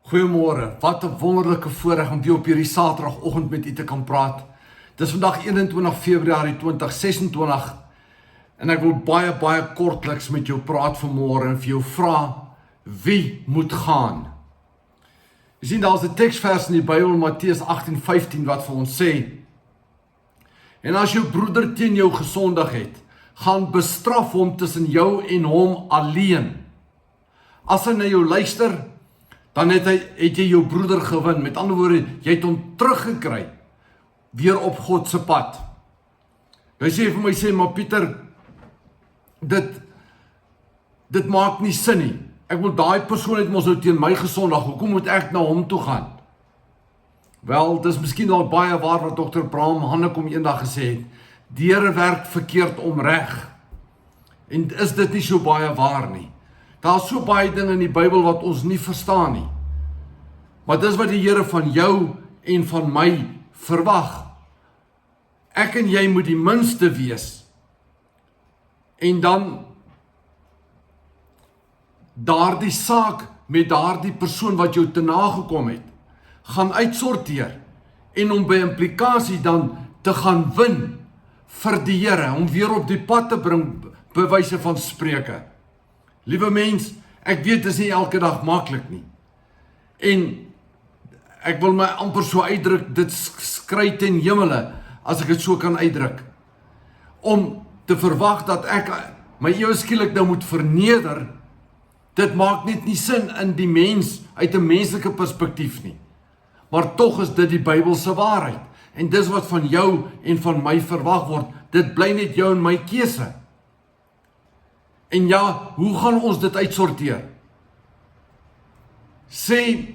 Goeiemôre, wat 'n wonderlike voorreg om weer op hierdie Saterdagoggend met u te kan praat. Dis vandag 21 Februarie 2026 en ek wil baie kortliks met jou praat vanmôre en vir jou vra, wie moet gaan? Jy sien, daar's 'n teksvers in die Bybel, Matteus 18:15, wat vir ons sê, en as jou broeder teen jou gesondig het, gaan bestraf hom tussen jou en hom alleen. As hy na jou luister, dan het jy jou broeder gewin. Met ander woorde, jy het hom teruggekry, weer op God se pad. Nou sê jy vir my, maar Pieter, dit maak nie sin nie. Ek wil daai persoon het mos nou teen my gesondig, hoekom moet ek na hom toe gaan? Wel, dis miskien al baie waar wat Dr. Abraham Hannekom eendag gesê het, die Here werk verkeerd om reg. En is dit nie so baie waar nie? Daar is so baie dinge in die Bybel wat ons nie verstaan nie. Maar dis wat die Here van jou en van my verwag. Ek en jy moet die minste wees. En dan daardie saak met daardie persoon wat jou te nagekom het, gaan uitsorteer en om by implikasie dan te gaan win vir die Here, om weer op die pad te bring, by wyse van spreuke. Liewe mens, ek weet dit is nie elke dag maklik nie. En ek wil my amper so uitdruk, dit skry ten hemele, as ek dit so kan uitdruk. Om te verwag dat ek my ewe skielik nou moet verneder, dit maak net nie sin in die mens, uit 'n menslike perspektief nie. Maar tog is dit die Bybelse waarheid. En dis wat van jou en van my verwag word. Dit bly net jou en my keuse. En ja, hoe gaan ons dit uitsorteer? Sê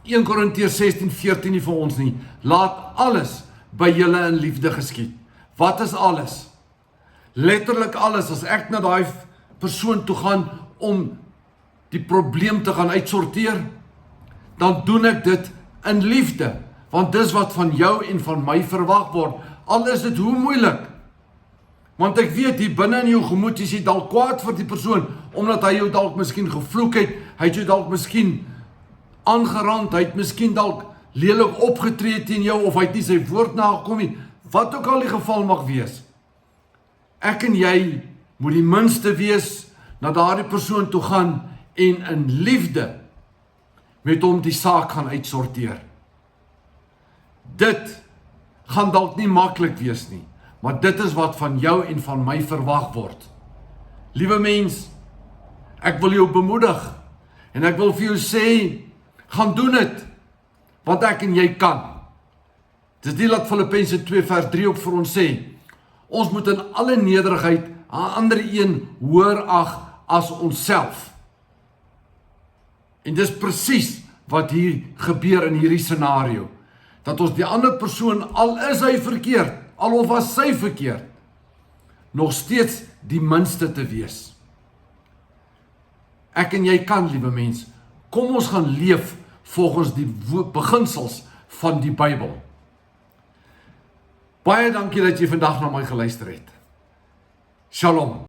1 Korintiërs 16:14 nie vir ons nie. Laat alles by julle in liefde geskied. Wat is alles? Letterlik alles. As ek na daai persoon toe gaan om die probleem te gaan uitsorteer, dan doen ek dit in liefde. Want dis wat van jou en van my verwag word. Al is dit hoe moeilik. Want ek weet, hier binne in jou gemoed is jy dalk kwaad vir die persoon, omdat hy jou dalk miskien gevloek het, hy het jou dalk miskien aangerand, hy het miskien dalk lelik opgetree teen jou, of hy het nie sy woord nagekom nie, wat ook al die geval mag wees. Ek en jy moet die minste wees, na daardie persoon toe gaan, en in liefde met hom die saak gaan uitsorteer. Dit gaan dalk nie maklik wees nie, maar dit is wat van jou en van my verwag word. Liewe mens, ek wil jou bemoedig, en ek wil vir jou sê, gaan doen dit, want ek en jy kan. Dis die wat Filippense 2:3 ook vir ons sê, ons moet in alle nederigheid aan ander een hoër ag as onsself. En dis presies wat hier gebeur in hierdie scenario, dat ons die ander persoon, al is hy verkeerd, al of was sy verkeerd, nog steeds die minste te wees. Ek en jy kan, liewe mens, kom ons gaan leef volgens die beginsels van die Bybel. Baie dankie dat jy vandag na my geluister het. Shalom.